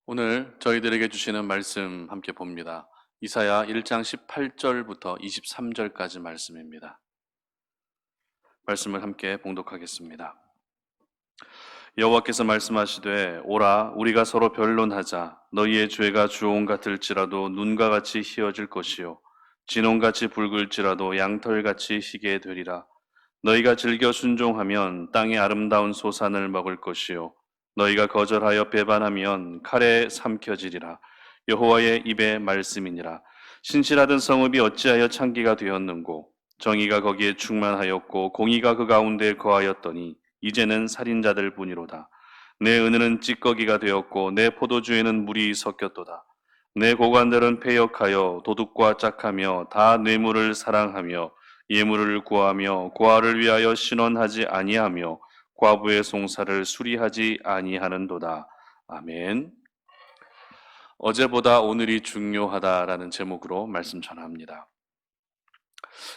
오늘 저희들에게 주시는 말씀 함께 봅니다. 이사야 1장 18절부터 23절까지 말씀입니다. 말씀을 함께 봉독하겠습니다. 여호와께서 말씀하시되 오라 우리가 서로 변론하자. 너희의 죄가 주홍 같을지라도 눈과 같이 희어질 것이요 진홍같이 붉을지라도 양털같이 희게 되리라. 너희가 즐겨 순종하면 땅의 아름다운 소산을 먹을 것이요 너희가 거절하여 배반하면 칼에 삼켜지리라. 여호와의 입의 말씀이니라. 신실하던 성읍이 어찌하여 창기가 되었는고 정의가 거기에 충만하였고 공의가 그 가운데 거하였더니 이제는 살인자들 뿐이로다. 내 은은은 찌꺼기가 되었고 내 포도주에는 물이 섞였도다. 내 고관들은 패역하여 도둑과 짝하며 다 뇌물을 사랑하며 예물을 구하며 고아를 위하여 신원하지 아니하며 과부의 송사를 수리하지 아니하는도다. 아멘. 어제보다 오늘이 중요하다라는 제목으로 말씀 전합니다.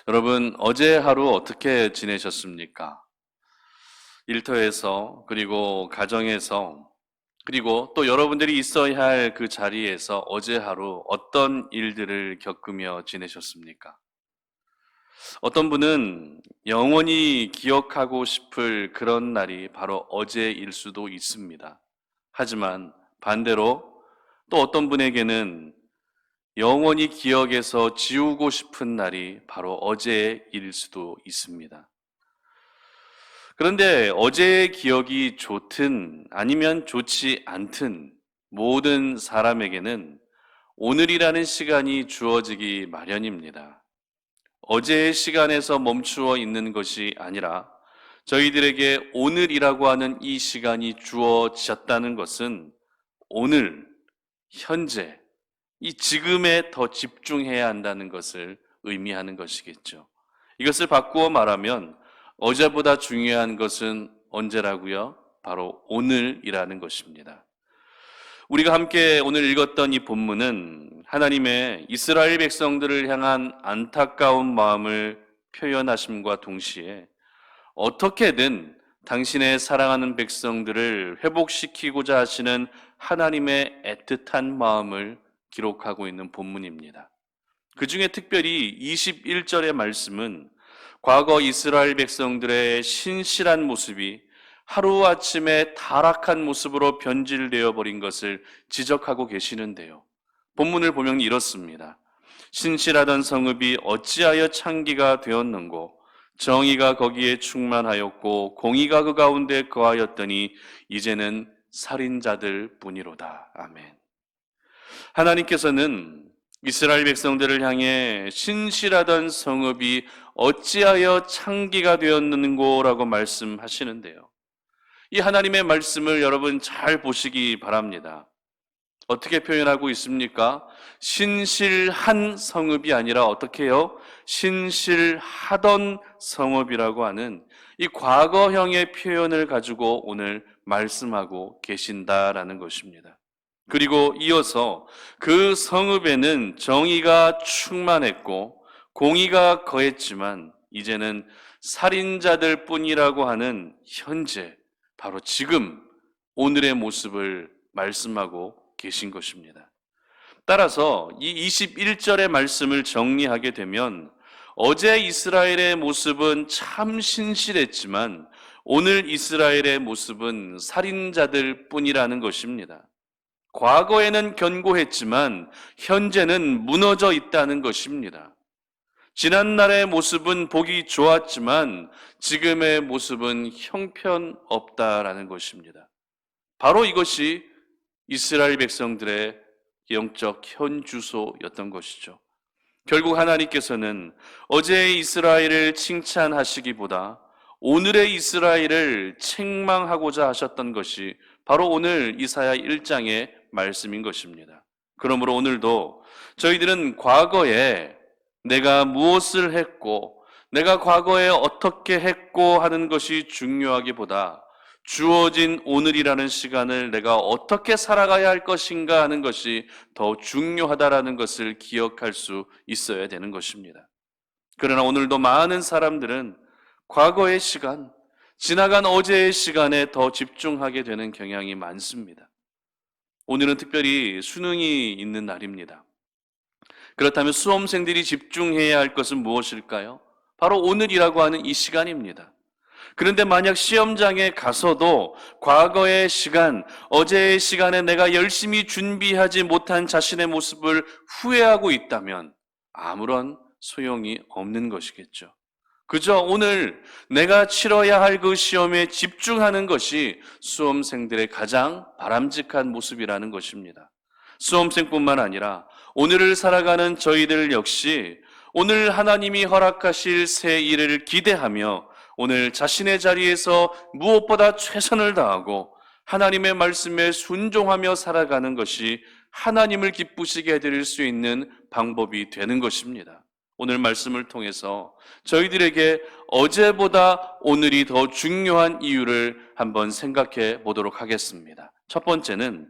여러분, 어제 하루 어떻게 지내셨습니까? 일터에서, 그리고 가정에서, 그리고 또 여러분들이 있어야 할 그 자리에서 어제 하루 어떤 일들을 겪으며 지내셨습니까? 어떤 분은 영원히 기억하고 싶을 그런 날이 바로 어제일 수도 있습니다. 하지만 반대로 또 어떤 분에게는 영원히 기억에서 지우고 싶은 날이 바로 어제일 수도 있습니다. 그런데 어제의 기억이 좋든 아니면 좋지 않든 모든 사람에게는 오늘이라는 시간이 주어지기 마련입니다. 어제의 시간에서 멈추어 있는 것이 아니라 저희들에게 오늘이라고 하는 이 시간이 주어졌다는 것은 오늘, 현재, 이 지금에 더 집중해야 한다는 것을 의미하는 것이겠죠. 이것을 바꾸어 말하면 어제보다 중요한 것은 언제라고요? 바로 오늘이라는 것입니다. 우리가 함께 오늘 읽었던 이 본문은 하나님의 이스라엘 백성들을 향한 안타까운 마음을 표현하심과 동시에 어떻게든 당신의 사랑하는 백성들을 회복시키고자 하시는 하나님의 애틋한 마음을 기록하고 있는 본문입니다. 그 중에 특별히 21절의 말씀은 과거 이스라엘 백성들의 신실한 모습이 하루아침에 타락한 모습으로 변질되어 버린 것을 지적하고 계시는데요. 본문을 보면 이렇습니다. 신실하던 성읍이 어찌하여 창기가 되었는고 정의가 거기에 충만하였고 공의가 그 가운데 거하였더니 이제는 살인자들 뿐이로다. 아멘. 하나님께서는 이스라엘 백성들을 향해 신실하던 성읍이 어찌하여 창기가 되었는고라고 말씀하시는데요. 이 하나님의 말씀을 여러분 잘 보시기 바랍니다. 어떻게 표현하고 있습니까? 신실한 성읍이 아니라 어떻게 해요? 신실하던 성읍이라고 하는 이 과거형의 표현을 가지고 오늘 말씀하고 계신다라는 것입니다. 그리고 이어서 그 성읍에는 정의가 충만했고 공의가 거했지만 이제는 살인자들 뿐이라고 하는 현재, 바로 지금 오늘의 모습을 말씀하고 계신 것입니다. 따라서 이 21절의 말씀을 정리하게 되면 어제 이스라엘의 모습은 참 신실했지만 오늘 이스라엘의 모습은 살인자들 뿐이라는 것입니다. 과거에는 견고했지만 현재는 무너져 있다는 것입니다. 지난날의 모습은 보기 좋았지만 지금의 모습은 형편없다라는 것입니다. 바로 이것이 이스라엘 백성들의 영적 현주소였던 것이죠. 결국 하나님께서는 어제의 이스라엘을 칭찬하시기보다 오늘의 이스라엘을 책망하고자 하셨던 것이 바로 오늘 이사야 1장의 말씀인 것입니다. 그러므로 오늘도 저희들은 과거에 내가 무엇을 했고 내가 과거에 어떻게 했고 하는 것이 중요하기보다 주어진 오늘이라는 시간을 내가 어떻게 살아가야 할 것인가 하는 것이 더 중요하다라는 것을 기억할 수 있어야 되는 것입니다. 그러나 오늘도 많은 사람들은 과거의 시간, 지나간 어제의 시간에 더 집중하게 되는 경향이 많습니다. 오늘은 특별히 수능이 있는 날입니다. 그렇다면 수험생들이 집중해야 할 것은 무엇일까요? 바로 오늘이라고 하는 이 시간입니다. 그런데 만약 시험장에 가서도 과거의 시간, 어제의 시간에 내가 열심히 준비하지 못한 자신의 모습을 후회하고 있다면 아무런 소용이 없는 것이겠죠. 그저 오늘 내가 치러야 할 그 시험에 집중하는 것이 수험생들의 가장 바람직한 모습이라는 것입니다. 수험생뿐만 아니라 오늘을 살아가는 저희들 역시 오늘 하나님이 허락하실 새 일을 기대하며 오늘 자신의 자리에서 무엇보다 최선을 다하고 하나님의 말씀에 순종하며 살아가는 것이 하나님을 기쁘시게 해드릴 수 있는 방법이 되는 것입니다. 오늘 말씀을 통해서 저희들에게 어제보다 오늘이 더 중요한 이유를 한번 생각해 보도록 하겠습니다. 첫 번째는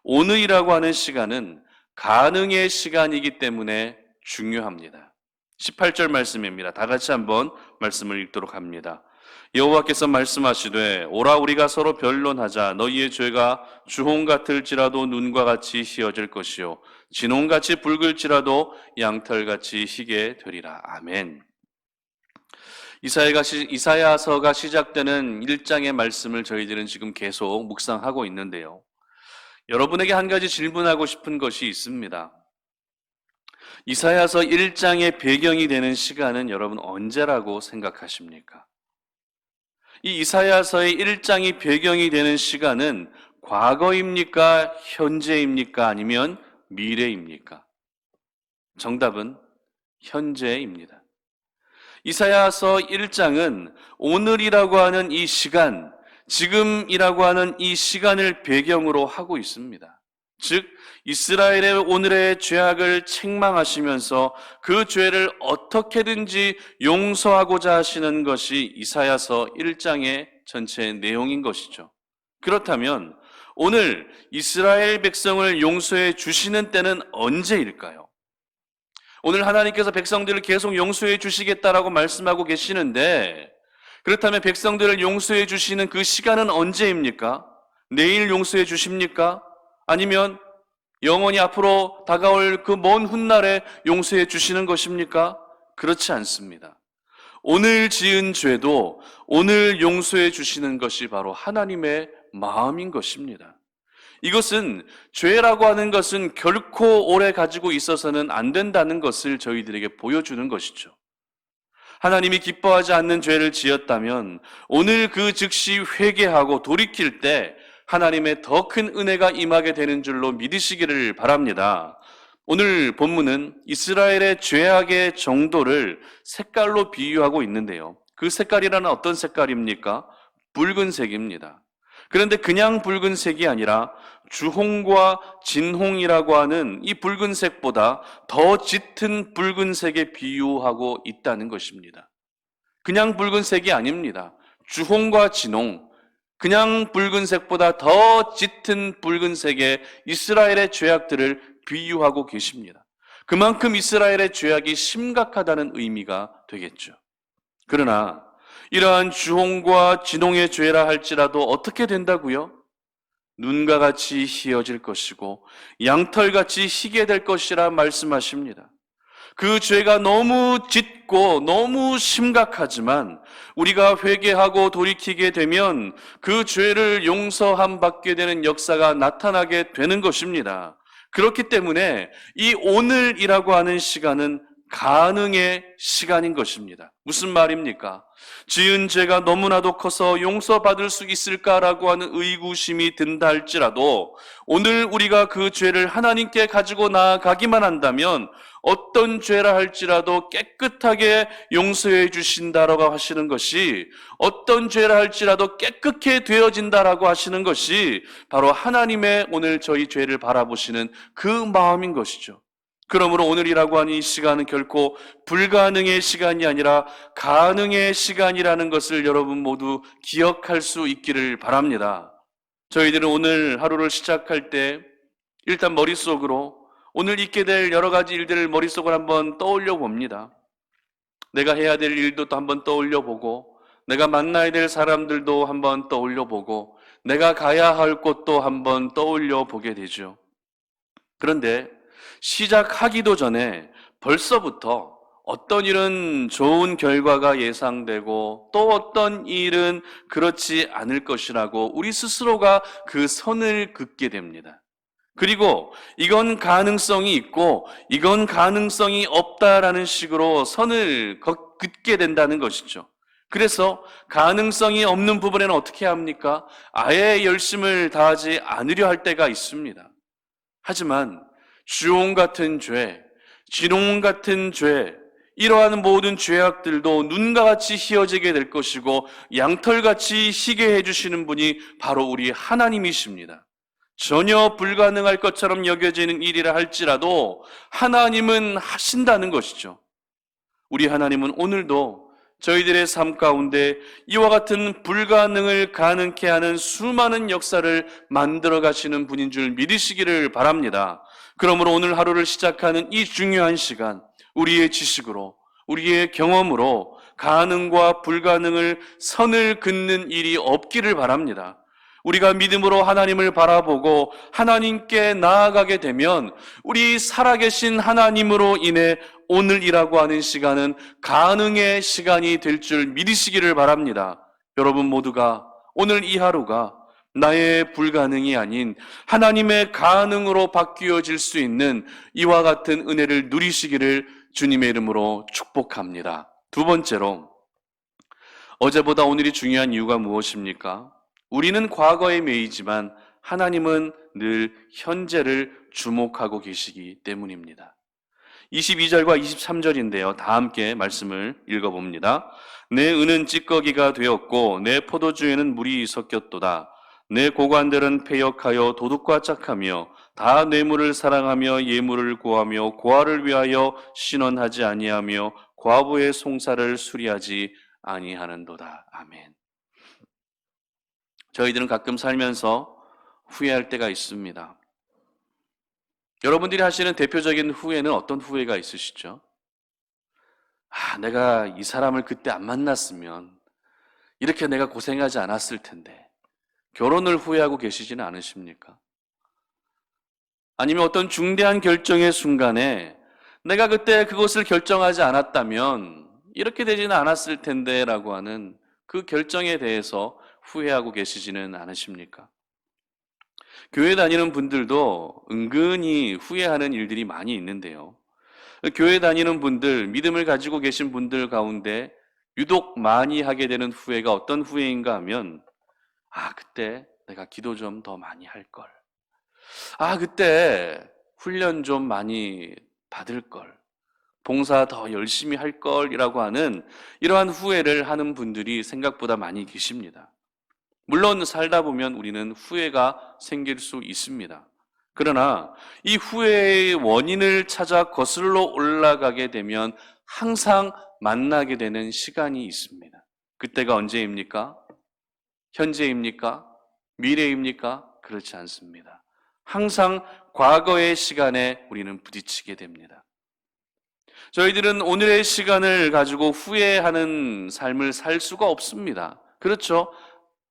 오늘이라고 하는 시간은 가능의 시간이기 때문에 중요합니다. 18절 말씀입니다. 다 같이 한번 말씀을 읽도록 합니다. 여호와께서 말씀하시되 오라 우리가 서로 변론하자. 너희의 죄가 주홍 같을지라도 눈과 같이 희어질 것이요 진홍같이 붉을지라도 양털같이 희게 되리라. 아멘. 이사야서가 시작되는 1장의 말씀을 저희들은 지금 계속 묵상하고 있는데요. 여러분에게 한 가지 질문하고 싶은 것이 있습니다. 이사야서 1장의 배경이 되는 시간은 여러분 언제라고 생각하십니까? 이 이사야서의 1장이 배경이 되는 시간은 과거입니까? 현재입니까? 아니면 미래입니까? 정답은 현재입니다. 이사야서 1장은 오늘이라고 하는 이 시간, 지금이라고 하는 이 시간을 배경으로 하고 있습니다. 즉 이스라엘의 오늘의 죄악을 책망하시면서 그 죄를 어떻게든지 용서하고자 하시는 것이 이사야서 1장의 전체 내용인 것이죠. 그렇다면 오늘 이스라엘 백성을 용서해 주시는 때는 언제일까요? 오늘 하나님께서 백성들을 계속 용서해 주시겠다라고 말씀하고 계시는데 그렇다면 백성들을 용서해 주시는 그 시간은 언제입니까? 내일 용서해 주십니까? 아니면 영원히 앞으로 다가올 그 먼 훗날에 용서해 주시는 것입니까? 그렇지 않습니다. 오늘 지은 죄도 오늘 용서해 주시는 것이 바로 하나님의 마음인 것입니다. 이것은 죄라고 하는 것은 결코 오래 가지고 있어서는 안 된다는 것을 저희들에게 보여주는 것이죠. 하나님이 기뻐하지 않는 죄를 지었다면 오늘 그 즉시 회개하고 돌이킬 때 하나님의 더 큰 은혜가 임하게 되는 줄로 믿으시기를 바랍니다. 오늘 본문은 이스라엘의 죄악의 정도를 색깔로 비유하고 있는데요. 그 색깔이라는 어떤 색깔입니까? 붉은색입니다. 그런데 그냥 붉은색이 아니라 주홍과 진홍이라고 하는 이 붉은색보다 더 짙은 붉은색에 비유하고 있다는 것입니다. 그냥 붉은색이 아닙니다. 주홍과 진홍, 그냥 붉은색보다 더 짙은 붉은색의 이스라엘의 죄악들을 비유하고 계십니다. 그만큼 이스라엘의 죄악이 심각하다는 의미가 되겠죠. 그러나 이러한 주홍과 진홍의 죄라 할지라도 어떻게 된다고요? 눈과 같이 희어질 것이고 양털같이 희게 될 것이라 말씀하십니다. 그 죄가 너무 짙고 너무 심각하지만 우리가 회개하고 돌이키게 되면 그 죄를 용서함 받게 되는 역사가 나타나게 되는 것입니다. 그렇기 때문에 이 오늘이라고 하는 시간은 가능의 시간인 것입니다. 무슨 말입니까? 지은 죄가 너무나도 커서 용서받을 수 있을까라고 하는 의구심이 든다 할지라도 오늘 우리가 그 죄를 하나님께 가지고 나아가기만 한다면 어떤 죄라 할지라도 깨끗하게 용서해 주신다라고 하시는 것이, 어떤 죄라 할지라도 깨끗게 되어진다라고 하시는 것이 바로 하나님의 오늘 저희 죄를 바라보시는 그 마음인 것이죠. 그러므로 오늘이라고 하는 이 시간은 결코 불가능의 시간이 아니라 가능의 시간이라는 것을 여러분 모두 기억할 수 있기를 바랍니다. 저희들은 오늘 하루를 시작할 때 일단 머릿속으로 오늘 있게 될 여러 가지 일들을 머릿속으로 한번 떠올려 봅니다. 내가 해야 될 일도 또 한번 떠올려 보고, 내가 만나야 될 사람들도 한번 떠올려 보고, 내가 가야 할 곳도 한번 떠올려 보게 되죠. 그런데 시작하기도 전에 벌써부터 어떤 일은 좋은 결과가 예상되고 또 어떤 일은 그렇지 않을 것이라고 우리 스스로가 그 선을 긋게 됩니다. 그리고 이건 가능성이 있고 이건 가능성이 없다라는 식으로 선을 긋게 된다는 것이죠. 그래서 가능성이 없는 부분에는 어떻게 합니까? 아예 열심을 다하지 않으려 할 때가 있습니다. 하지만 주홍 같은 죄, 진홍 같은 죄, 이러한 모든 죄악들도 눈과 같이 희어지게 될 것이고 양털같이 희게 해주시는 분이 바로 우리 하나님이십니다. 전혀 불가능할 것처럼 여겨지는 일이라 할지라도 하나님은 하신다는 것이죠. 우리 하나님은 오늘도 저희들의 삶 가운데 이와 같은 불가능을 가능케 하는 수많은 역사를 만들어 가시는 분인 줄 믿으시기를 바랍니다. 그러므로 오늘 하루를 시작하는 이 중요한 시간, 우리의 지식으로, 우리의 경험으로 가능과 불가능을 선을 긋는 일이 없기를 바랍니다. 우리가 믿음으로 하나님을 바라보고 하나님께 나아가게 되면 우리 살아계신 하나님으로 인해 오늘이라고 하는 시간은 가능의 시간이 될 줄 믿으시기를 바랍니다. 여러분 모두가 오늘 이 하루가 나의 불가능이 아닌 하나님의 가능으로 바뀌어질 수 있는 이와 같은 은혜를 누리시기를 주님의 이름으로 축복합니다. 두 번째로, 어제보다 오늘이 중요한 이유가 무엇입니까? 우리는 과거에 매이지만 하나님은 늘 현재를 주목하고 계시기 때문입니다. 22절과 23절인데요. 다 함께 말씀을 읽어봅니다. 내 은은 찌꺼기가 되었고 내 포도주에는 물이 섞였도다. 내 고관들은 패역하여 도둑과 짝하며 다 뇌물을 사랑하며 예물을 구하며 고아를 위하여 신원하지 아니하며 과부의 송사를 수리하지 아니하는도다. 아멘. 저희들은 가끔 살면서 후회할 때가 있습니다. 여러분들이 하시는 대표적인 후회는 어떤 후회가 있으시죠? 내가 이 사람을 그때 안 만났으면 이렇게 내가 고생하지 않았을 텐데. 결혼을 후회하고 계시지는 않으십니까? 아니면 어떤 중대한 결정의 순간에 내가 그때 그것을 결정하지 않았다면 이렇게 되지는 않았을 텐데 라고 하는 그 결정에 대해서 후회하고 계시지는 않으십니까? 교회 다니는 분들도 은근히 후회하는 일들이 많이 있는데요. 교회 다니는 분들, 믿음을 가지고 계신 분들 가운데 유독 많이 하게 되는 후회가 어떤 후회인가 하면 그때 내가 기도 좀 더 많이 할 걸. 그때 훈련 좀 많이 받을 걸. 봉사 더 열심히 할 걸이라고 하는 이러한 후회를 하는 분들이 생각보다 많이 계십니다. 물론 살다 보면 우리는 후회가 생길 수 있습니다. 그러나 이 후회의 원인을 찾아 거슬러 올라가게 되면 항상 만나게 되는 시간이 있습니다. 그때가 언제입니까? 현재입니까? 미래입니까? 그렇지 않습니다. 항상 과거의 시간에 우리는 부딪히게 됩니다. 저희들은 오늘의 시간을 가지고 후회하는 삶을 살 수가 없습니다. 그렇죠?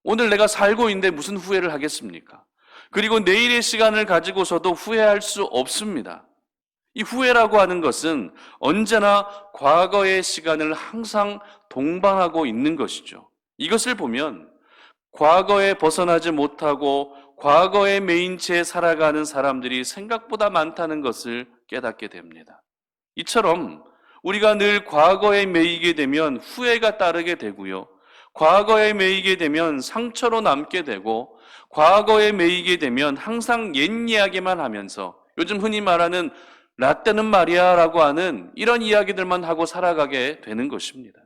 오늘 내가 살고 있는데 무슨 후회를 하겠습니까? 그리고 내일의 시간을 가지고서도 후회할 수 없습니다. 이 후회라고 하는 것은 언제나 과거의 시간을 항상 동반하고 있는 것이죠. 이것을 보면 과거에 벗어나지 못하고 과거에 매인 채 살아가는 사람들이 생각보다 많다는 것을 깨닫게 됩니다. 이처럼 우리가 늘 과거에 매이게 되면 후회가 따르게 되고요. 과거에 매이게 되면 상처로 남게 되고 과거에 매이게 되면 항상 옛 이야기만 하면서 요즘 흔히 말하는 라떼는 말이야 라고 하는 이런 이야기들만 하고 살아가게 되는 것입니다.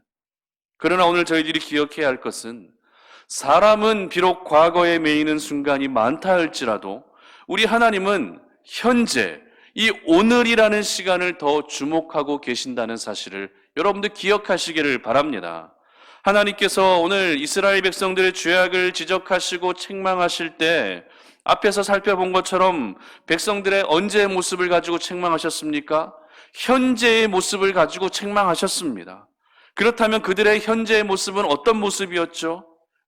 그러나 오늘 저희들이 기억해야 할 것은 사람은 비록 과거에 매이는 순간이 많다 할지라도 우리 하나님은 현재 이 오늘이라는 시간을 더 주목하고 계신다는 사실을 여러분들 기억하시기를 바랍니다. 하나님께서 오늘 이스라엘 백성들의 죄악을 지적하시고 책망하실 때 앞에서 살펴본 것처럼 백성들의 언제의 모습을 가지고 책망하셨습니까? 현재의 모습을 가지고 책망하셨습니다. 그렇다면 그들의 현재의 모습은 어떤 모습이었죠?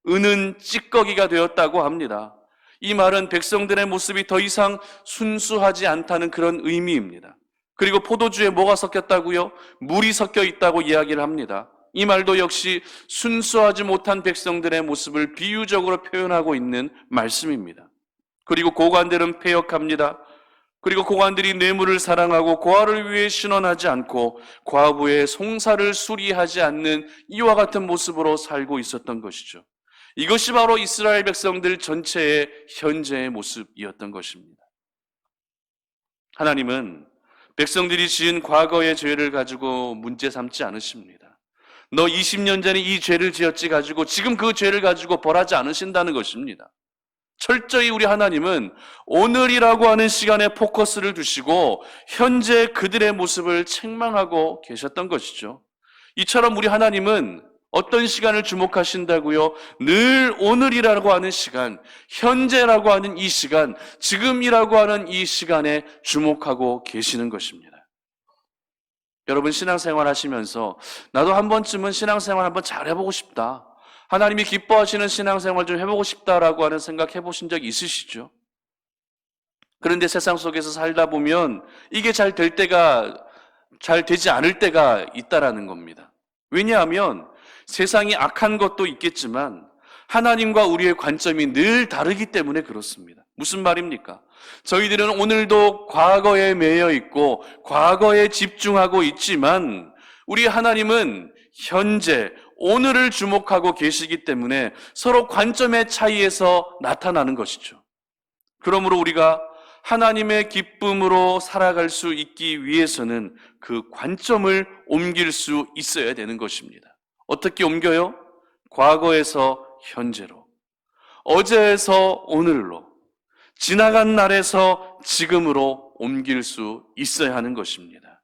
은은 찌꺼기가 되었다고 합니다. 이 말은 백성들의 모습이 더 이상 순수하지 않다는 그런 의미입니다. 그리고 포도주에 뭐가 섞였다고요? 물이 섞여 있다고 이야기를 합니다. 이 말도 역시 순수하지 못한 백성들의 모습을 비유적으로 표현하고 있는 말씀입니다. 그리고 고관들은 패역합니다. 그리고 고관들이 뇌물을 사랑하고 고아를 위해 신원하지 않고 과부의 송사를 수리하지 않는 이와 같은 모습으로 살고 있었던 것이죠. 이것이 바로 이스라엘 백성들 전체의 현재의 모습이었던 것입니다. 하나님은 백성들이 지은 과거의 죄를 가지고 문제 삼지 않으십니다. 너 20년 전에 이 죄를 지었지 가지고 지금 그 죄를 가지고 벌하지 않으신다는 것입니다. 철저히 우리 하나님은 오늘이라고 하는 시간에 포커스를 두시고 현재 그들의 모습을 책망하고 계셨던 것이죠. 이처럼 우리 하나님은 어떤 시간을 주목하신다고요? 늘 오늘이라고 하는 시간, 현재라고 하는 이 시간, 지금이라고 하는 이 시간에 주목하고 계시는 것입니다. 여러분 신앙생활 하시면서 나도 한 번쯤은 신앙생활 한번 잘해보고 싶다. 하나님이 기뻐하시는 신앙생활 좀 해보고 싶다라고 하는 생각 해보신 적 있으시죠? 그런데 세상 속에서 살다 보면 이게 잘 될 때가, 잘 되지 않을 때가 있다라는 겁니다. 왜냐하면 세상이 악한 것도 있겠지만 하나님과 우리의 관점이 늘 다르기 때문에 그렇습니다. 무슨 말입니까? 저희들은 오늘도 과거에 매여 있고 과거에 집중하고 있지만 우리 하나님은 현재, 오늘을 주목하고 계시기 때문에 서로 관점의 차이에서 나타나는 것이죠. 그러므로 우리가 하나님의 기쁨으로 살아갈 수 있기 위해서는 그 관점을 옮길 수 있어야 되는 것입니다. 어떻게 옮겨요? 과거에서 현재로, 어제에서 오늘로, 지나간 날에서 지금으로 옮길 수 있어야 하는 것입니다.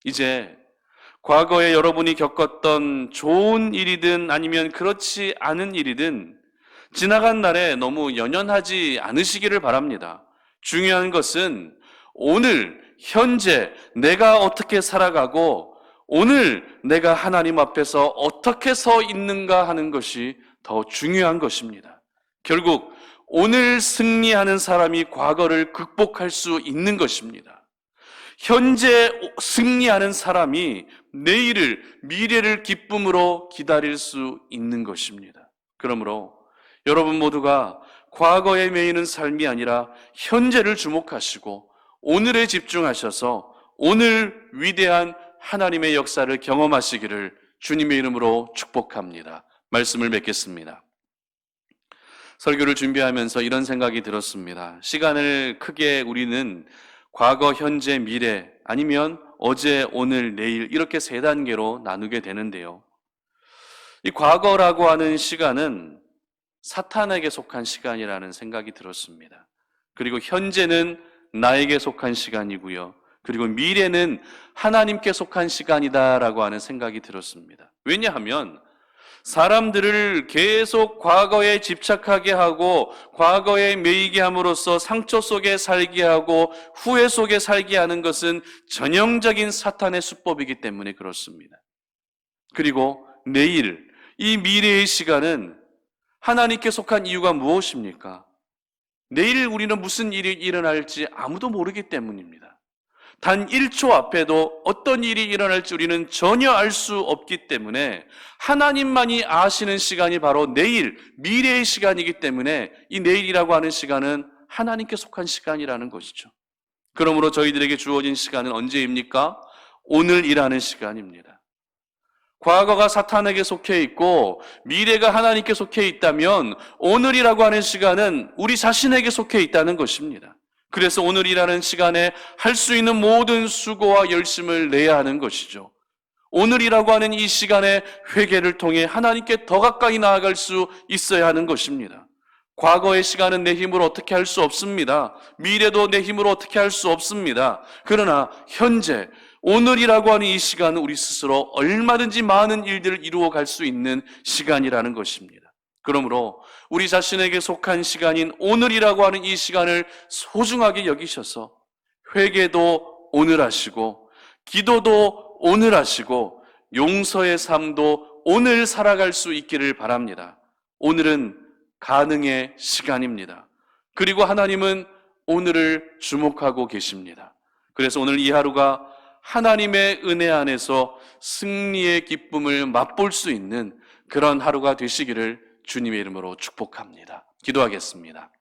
이제 과거에 여러분이 겪었던 좋은 일이든 아니면 그렇지 않은 일이든 지나간 날에 너무 연연하지 않으시기를 바랍니다. 중요한 것은 오늘, 현재 내가 어떻게 살아가고 오늘 내가 하나님 앞에서 어떻게 서 있는가 하는 것이 더 중요한 것입니다. 결국 오늘 승리하는 사람이 과거를 극복할 수 있는 것입니다. 현재 승리하는 사람이 내일을, 미래를 기쁨으로 기다릴 수 있는 것입니다. 그러므로 여러분 모두가 과거에 매이는 삶이 아니라 현재를 주목하시고 오늘에 집중하셔서 오늘 위대한 하나님의 역사를 경험하시기를 주님의 이름으로 축복합니다. 말씀을 맺겠습니다. 설교를 준비하면서 이런 생각이 들었습니다. 시간을 크게 우리는 과거, 현재, 미래 아니면 어제, 오늘, 내일 이렇게 세 단계로 나누게 되는데요. 이 과거라고 하는 시간은 사탄에게 속한 시간이라는 생각이 들었습니다. 그리고 현재는 나에게 속한 시간이고요. 그리고 미래는 하나님께 속한 시간이다라고 하는 생각이 들었습니다. 왜냐하면 사람들을 계속 과거에 집착하게 하고 과거에 매이게 함으로써 상처 속에 살게 하고 후회 속에 살게 하는 것은 전형적인 사탄의 수법이기 때문에 그렇습니다. 그리고 내일, 이 미래의 시간은 하나님께 속한 이유가 무엇입니까? 내일 우리는 무슨 일이 일어날지 아무도 모르기 때문입니다. 단 1초 앞에도 어떤 일이 일어날지 우리는 전혀 알 수 없기 때문에 하나님만이 아시는 시간이 바로 내일, 미래의 시간이기 때문에 이 내일이라고 하는 시간은 하나님께 속한 시간이라는 것이죠. 그러므로 저희들에게 주어진 시간은 언제입니까? 오늘이라는 시간입니다. 과거가 사탄에게 속해 있고 미래가 하나님께 속해 있다면 오늘이라고 하는 시간은 우리 자신에게 속해 있다는 것입니다. 그래서 오늘이라는 시간에 할 수 있는 모든 수고와 열심을 내야 하는 것이죠. 오늘이라고 하는 이 시간에 회개를 통해 하나님께 더 가까이 나아갈 수 있어야 하는 것입니다. 과거의 시간은 내 힘으로 어떻게 할 수 없습니다. 미래도 내 힘으로 어떻게 할 수 없습니다. 그러나 현재, 오늘이라고 하는 이 시간은 우리 스스로 얼마든지 많은 일들을 이루어 갈 수 있는 시간이라는 것입니다. 그러므로 우리 자신에게 속한 시간인 오늘이라고 하는 이 시간을 소중하게 여기셔서 회개도 오늘 하시고 기도도 오늘 하시고 용서의 삶도 오늘 살아갈 수 있기를 바랍니다. 오늘은 가능의 시간입니다. 그리고 하나님은 오늘을 주목하고 계십니다. 그래서 오늘 이 하루가 하나님의 은혜 안에서 승리의 기쁨을 맛볼 수 있는 그런 하루가 되시기를 주님의 이름으로 축복합니다. 기도하겠습니다.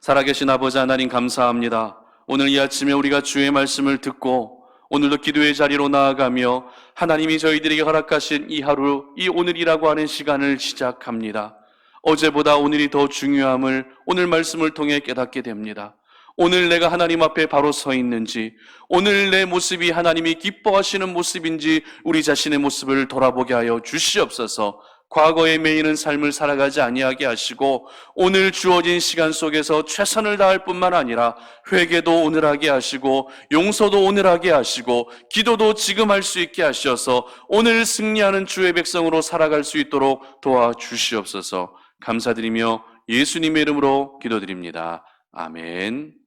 살아계신 아버지 하나님 감사합니다. 오늘 이 아침에 우리가 주의 말씀을 듣고 오늘도 기도의 자리로 나아가며 하나님이 저희들에게 허락하신 이 하루, 이 오늘이라고 하는 시간을 시작합니다. 어제보다 오늘이 더 중요함을 오늘 말씀을 통해 깨닫게 됩니다. 오늘 내가 하나님 앞에 바로 서 있는지, 오늘 내 모습이 하나님이 기뻐하시는 모습인지 우리 자신의 모습을 돌아보게 하여 주시옵소서. 과거에 매이는 삶을 살아가지 아니하게 하시고 오늘 주어진 시간 속에서 최선을 다할 뿐만 아니라 회개도 오늘 하게 하시고 용서도 오늘 하게 하시고 기도도 지금 할 수 있게 하셔서 오늘 승리하는 주의 백성으로 살아갈 수 있도록 도와주시옵소서. 감사드리며 예수님의 이름으로 기도드립니다. 아멘.